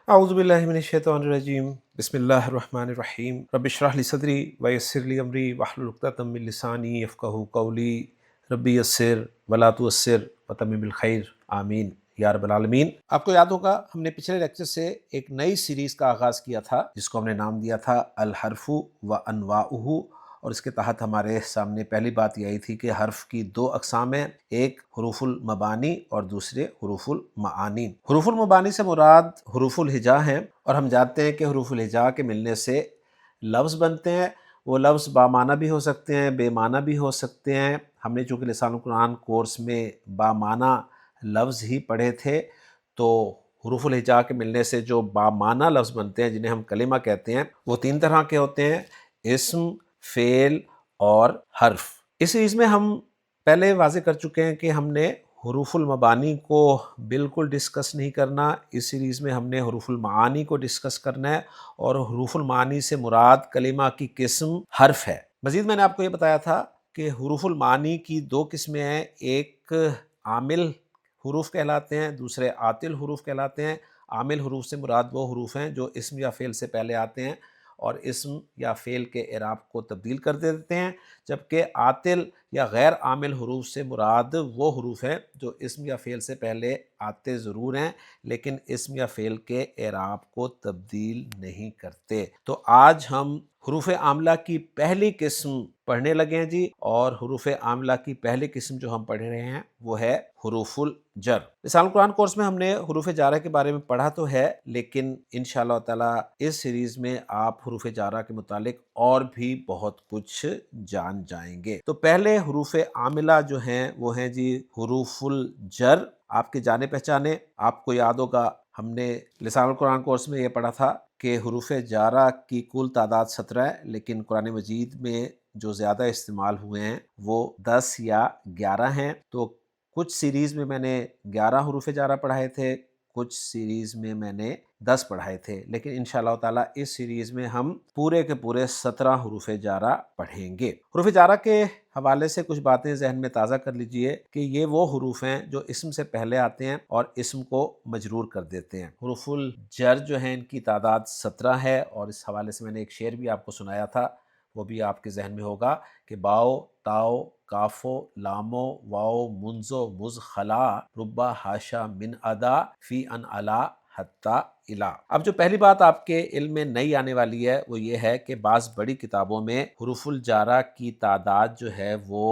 اعوذ باللہ من الشیطان الرجیم بسم اللہ الرحمن الرحیم رب اشرح لی صدری ویسر لی امری واحلل عقدۃ من لسانی یفقہوا قولی ربی یسر ولا تعسر وتمم بالخیر آمین یا رب العالمین۔ آپ کو یاد ہوگا ہم نے پچھلے لیکچر سے ایک نئی سیریز کا آغاز کیا تھا جس کو ہم نے نام دیا تھا الحرف و انواعہ، اور اس کے تحت ہمارے سامنے پہلی بات یہ آئی تھی کہ حرف کی دو اقسام ہیں، ایک حروف المبانی اور دوسرے حروف المعانی۔ حروف المبانی سے مراد حروف الہجا ہیں، اور ہم جانتے ہیں کہ حروف الہجا کے ملنے سے لفظ بنتے ہیں۔ وہ لفظ بامعنی بھی ہو سکتے ہیں، بے معنی بھی ہو سکتے ہیں۔ ہم نے چونکہ لسان القرآن کورس میں بامعنی لفظ ہی پڑھے تھے، تو حروف الہجا کے ملنے سے جو بامعنی لفظ بنتے ہیں جنہیں ہم کلمہ کہتے ہیں، وہ تین طرح کے ہوتے ہیں: اسم، فعل اور حرف۔ اس سیریز میں ہم پہلے واضح کر چکے ہیں کہ ہم نے حروف المبانی کو بالکل ڈسکس نہیں کرنا۔ اس سیریز میں ہم نے حروف المعانی کو ڈسکس کرنا ہے، اور حروف المعانی سے مراد کلمہ کی قسم حرف ہے۔ مزید میں نے آپ کو یہ بتایا تھا کہ حروف المعانی کی دو قسمیں ہیں، ایک عامل حروف کہلاتے ہیں، دوسرے عاطل حروف کہلاتے ہیں۔ عامل حروف سے مراد وہ حروف ہیں جو اسم یا فعل سے پہلے آتے ہیں اور اسم یا فعل کے اعراب کو تبدیل کر دیتے ہیں، جبکہ عاطل یا غیر عامل حروف سے مراد وہ حروف ہیں جو اسم یا فعل سے پہلے آتے ضرور ہیں لیکن اسم یا فعل کے اعراب کو تبدیل نہیں کرتے۔ تو آج ہم حروف عاملہ کی پہلی قسم پڑھنے لگے ہیں جی، اور حروف عاملہ کی پہلی قسم جو ہم پڑھ رہے ہیں وہ ہے حروف الجر۔ لسان القرآن کورس میں ہم نے حروف جارہ کے بارے میں پڑھا تو ہے، لیکن انشاءاللہ تعالی اس سیریز میں آپ حروف جارہ کے متعلق اور بھی بہت کچھ جان جائیں گے۔ تو پہلے حروف عاملہ جو ہیں وہ ہیں جی حروف الجر۔ آپ کے جانے پہچانے، آپ کو یاد ہوگا ہم نے لسان القرآن کورس میں یہ پڑھا تھا کہ حروف جارہ کی کل تعداد 17 ہے، لیکن قرآن مجید میں جو زیادہ استعمال ہوئے ہیں وہ 10 یا 11 ہیں۔ تو کچھ سیریز میں نے 11 حروف جارہ پڑھائے تھے، کچھ سیریز میں نے 10 پڑھائے تھے، لیکن انشاءاللہ تعالی اس سیریز میں ہم پورے کے پورے 17 حروف جارہ پڑھیں گے۔ حروف جارہ کے حوالے سے کچھ باتیں ذہن میں تازہ کر لیجئے کہ یہ وہ حروف ہیں جو اسم سے پہلے آتے ہیں اور اسم کو مجرور کر دیتے ہیں۔ حروف الجر جو ہیں ان کی تعداد 17 ہے، اور اس حوالے سے میں نے ایک شعر بھی آپ کو سنایا تھا، وہ بھی آپ کے ذہن میں ہوگا کہ باؤ تاؤ کافو لامو واؤ منزو مز خلا ربا ہاشا من ادا فی ان علا حتی الا۔ اب جو پہلی بات آپ کے علم میں نئی آنے والی ہے وہ یہ ہے کہ بعض بڑی کتابوں میں حروف الجارہ کی تعداد جو ہے وہ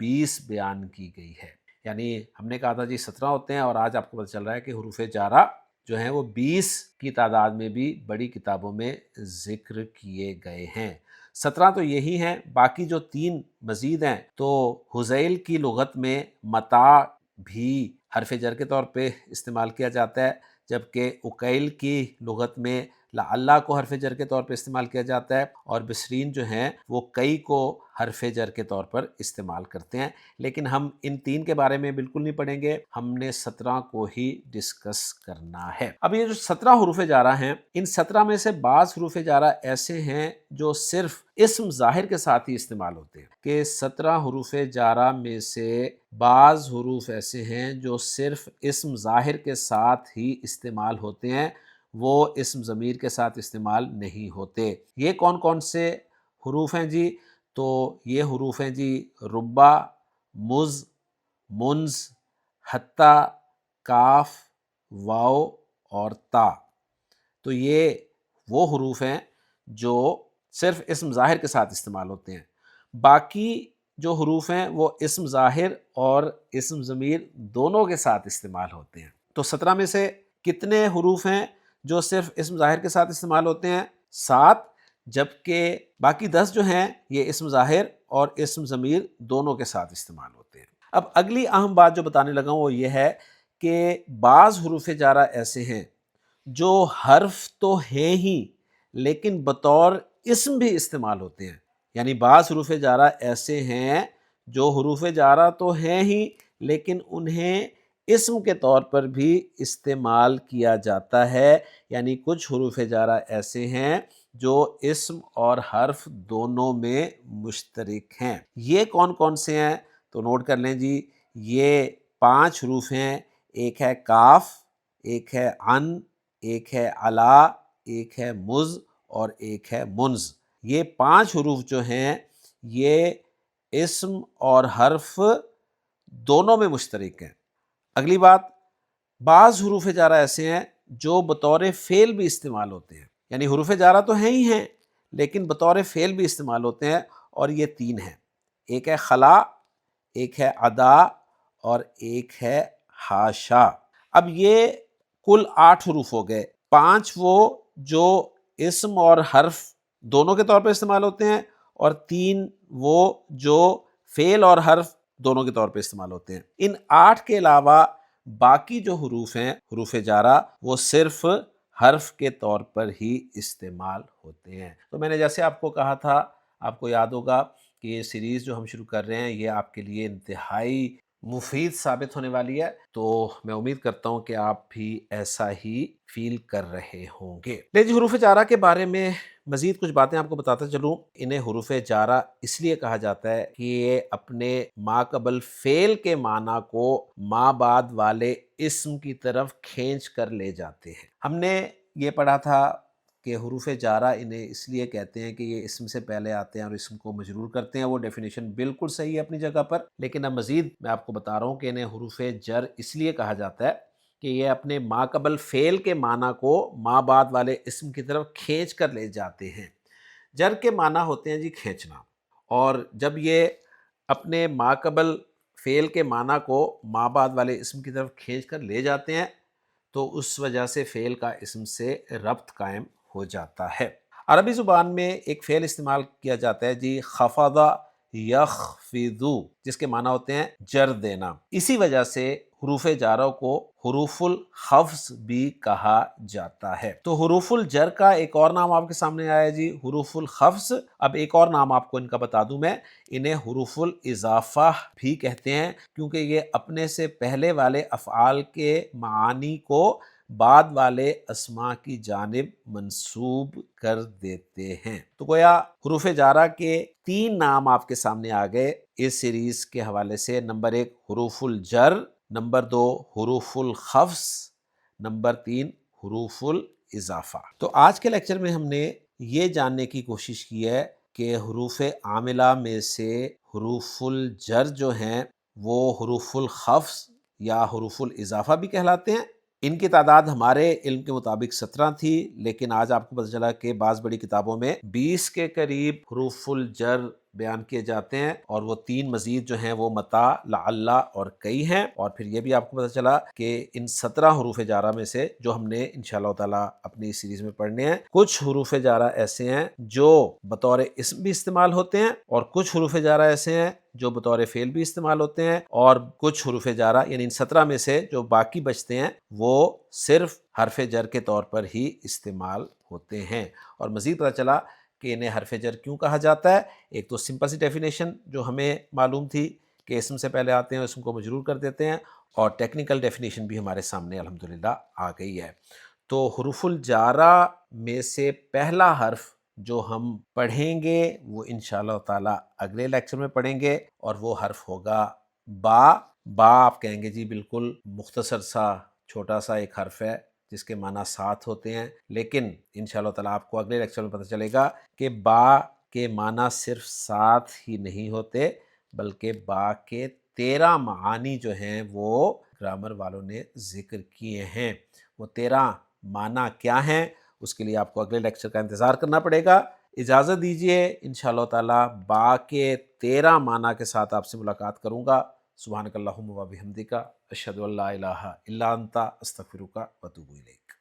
20 بیان کی گئی ہے، یعنی ہم نے کہا تھا جی 17 ہوتے ہیں، اور آج آپ کو پتہ چل رہا ہے کہ حروف جارہ جو ہیں وہ 20 کی تعداد میں بھی بڑی کتابوں میں ذکر کیے گئے ہیں۔ 17 تو یہی ہیں، باقی جو 3 مزید ہیں تو حذیل کی لغت میں متاع بھی حرف جر کے طور پہ استعمال کیا جاتا ہے، جبکہ عقیل کی لغت میں لعلہ کو حرف جر کے طور پہ استعمال کیا جاتا ہے، اور بصرین جو ہیں وہ کئی کو حرف جر کے طور پر استعمال کرتے ہیں۔ لیکن ہم ان 3 کے بارے میں بالکل نہیں پڑھیں گے، ہم نے 17 کو ہی ڈسکس کرنا ہے۔ اب یہ جو 17 حروف جارہ ہیں، ان 17 میں سے بعض حروف جارہ ایسے ہیں جو صرف اسم ظاہر کے ساتھ ہی استعمال ہوتے ہیں، کہ 17 حروف جارہ میں سے بعض حروف ایسے ہیں جو صرف اسم ظاہر کے ساتھ ہی استعمال ہوتے ہیں، وہ اسم ضمیر کے ساتھ استعمال نہیں ہوتے۔ یہ کون کون سے حروف ہیں جی؟ تو یہ حروف ہیں جی ربا، مز، منز، حتی، کاف، واو اور تا۔ تو یہ وہ حروف ہیں جو صرف اسم ظاہر کے ساتھ استعمال ہوتے ہیں۔ باقی جو حروف ہیں وہ اسم ظاہر اور اسم ضمیر دونوں کے ساتھ استعمال ہوتے ہیں۔ تو 17 میں سے کتنے حروف ہیں جو صرف اسم ظاہر کے ساتھ استعمال ہوتے ہیں؟ 7، جبکہ باقی 10 جو ہیں یہ اسم ظاہر اور اسم ضمیر دونوں کے ساتھ استعمال ہوتے ہیں۔ اب اگلی اہم بات جو بتانے لگا ہوں وہ یہ ہے کہ بعض حروف جارہ ایسے ہیں جو حرف تو ہیں ہی لیکن بطور اسم بھی استعمال ہوتے ہیں، یعنی بعض حروف جارہ ایسے ہیں جو حروف جارہ تو ہیں ہی لیکن انہیں اسم کے طور پر بھی استعمال کیا جاتا ہے، یعنی کچھ حروف جارہ ایسے ہیں جو اسم اور حرف دونوں میں مشترک ہیں۔ یہ کون کون سے ہیں؟ تو نوٹ کر لیں جی، یہ 5 حروف ہیں، ایک ہے کاف، ایک ہے عن، ایک ہے علا، ایک ہے مز اور ایک ہے منز۔ یہ 5 حروف جو ہیں یہ اسم اور حرف دونوں میں مشترک ہیں۔ اگلی بات، بعض حروف جارہ ایسے ہیں جو بطور فعل بھی استعمال ہوتے ہیں، یعنی حروف جارہ تو ہیں ہی ہیں لیکن بطور فعل بھی استعمال ہوتے ہیں، اور یہ 3 ہیں۔ ایک ہے خلا، ایک ہے ادا اور ایک ہے حاشا۔ اب یہ کل 8 حروف ہو گئے، 5 وہ جو اسم اور حرف دونوں کے طور پر استعمال ہوتے ہیں، اور 3 وہ جو فعل اور حرف دونوں کے طور پہ استعمال ہوتے ہیں۔ ان 8 کے علاوہ باقی جو حروف ہیں حروف جارہ وہ صرف حرف کے طور پر ہی استعمال ہوتے ہیں۔ تو میں نے جیسے آپ کو کہا تھا، آپ کو یاد ہوگا کہ یہ سیریز جو ہم شروع کر رہے ہیں یہ آپ کے لیے انتہائی مفید ثابت ہونے والی ہے، تو میں امید کرتا ہوں کہ آپ بھی ایسا ہی فیل کر رہے ہوں گے۔ لیکن حروف جارہ کے بارے میں مزید کچھ باتیں آپ کو بتاتا چلوں۔ انہیں حروف جارہ اس لیے کہا جاتا ہے کہ یہ اپنے ما قبل فعل کے معنی کو ما بعد والے اسم کی طرف کھینچ کر لے جاتے ہیں۔ ہم نے یہ پڑھا تھا کہ حروف جارہ انہیں اس لیے کہتے ہیں کہ یہ اسم سے پہلے آتے ہیں اور اسم کو مجرور کرتے ہیں۔ وہ ڈیفینیشن بالکل صحیح ہے اپنی جگہ پر، لیکن اب مزید میں آپ کو بتا رہا ہوں کہ انہیں حروف جر اس لیے کہا جاتا ہے کہ یہ اپنے ما قبل فعل کے معنی کو ما بعد والے اسم کی طرف کھینچ کر لے جاتے ہیں۔ جر کے معنی ہوتے ہیں جی کھینچنا، اور جب یہ اپنے ما قبل فعل کے معنی کو ما بعد والے اسم کی طرف کھینچ کر لے جاتے ہیں تو اس وجہ سے فعل کا اسم سے ربط قائم ہو جاتا ہے۔ عربی زبان میں ایک فعل استعمال کیا جاتا ہے جی خفض یخفضو، جس کے معنی ہوتے ہیں جر دینا۔ اسی وجہ سے حروف جارہ کو حروف الخفض بھی کہا جاتا ہے۔ تو حروف الجر کا ایک اور نام آپ کے سامنے آیا جی حروف الخفض۔ اب ایک اور نام آپ کو ان کا بتا دوں میں، انہیں حروف الاضافہ بھی کہتے ہیں، کیونکہ یہ اپنے سے پہلے والے افعال کے معانی کو بعد والے اسماء کی جانب منسوب کر دیتے ہیں۔ تو گویا حروف جارہ کے 3 نام آپ کے سامنے آ گئے اس سیریز کے حوالے سے۔ نمبر 1 حروف الجر، نمبر 2 حروف الخفض، نمبر 3 حروف الاضافہ۔ تو آج کے لیکچر میں ہم نے یہ جاننے کی کوشش کی ہے کہ حروف عاملہ میں سے حروف الجر جو ہیں وہ حروف الخفض یا حروف الاضافہ بھی کہلاتے ہیں۔ ان کی تعداد ہمارے علم کے مطابق 17 تھی، لیکن آج آپ کو پتہ چلا کہ بعض بڑی کتابوں میں 20 کے قریب حروف الجر بیان کیے جاتے ہیں، اور وہ 3 مزید جو ہیں وہ متا، لعل اور کئی ہیں۔ اور پھر یہ بھی آپ کو پتہ چلا کہ ان 17 حروف جارہ میں سے جو ہم نے انشاءاللہ تعالیٰ اپنی اس سیریز میں پڑھنے ہیں، کچھ حروف جارہ ایسے ہیں جو بطور اسم بھی استعمال ہوتے ہیں، اور کچھ حروف جارہ ایسے ہیں جو بطور فعل بھی استعمال ہوتے ہیں، اور کچھ حروف جارہ یعنی ان 17 میں سے جو باقی بچتے ہیں وہ صرف حرف جر کے طور پر ہی استعمال ہوتے ہیں۔ اور مزید پتہ چلا کہ انہیں حرف جر کیوں کہا جاتا ہے۔ ایک تو سمپل سی ڈیفینیشن جو ہمیں معلوم تھی کہ اسم سے پہلے آتے ہیں اور اسم کو مجرور کر دیتے ہیں، اور ٹیکنیکل ڈیفینیشن بھی ہمارے سامنے الحمدللہ آ گئی ہے۔ تو حروف الجارہ میں سے پہلا حرف جو ہم پڑھیں گے وہ انشاءاللہ تعالیٰ اگلے لیکچر میں پڑھیں گے، اور وہ حرف ہوگا با۔ با آپ کہیں گے جی بالکل مختصر سا چھوٹا سا ایک حرف ہے جس کے معنی 7 ہوتے ہیں، لیکن انشاءاللہ تعالیٰ آپ کو اگلے لیکچر میں پتہ چلے گا کہ با کے معنی صرف 7 ہی نہیں ہوتے، بلکہ با کے 13 معانی جو ہیں وہ گرامر والوں نے ذکر کیے ہیں۔ وہ 13 معنی کیا ہیں اس کے لیے آپ کو اگلے لیکچر کا انتظار کرنا پڑے گا۔ اجازت دیجیے، انشاءاللہ تعالیٰ با کے 13 معنی کے ساتھ آپ سے ملاقات کروں گا۔ سبحانک اللہم و بحمدک، اشہد ان لا الہ الا انت، استغفرک و اتوب الیک۔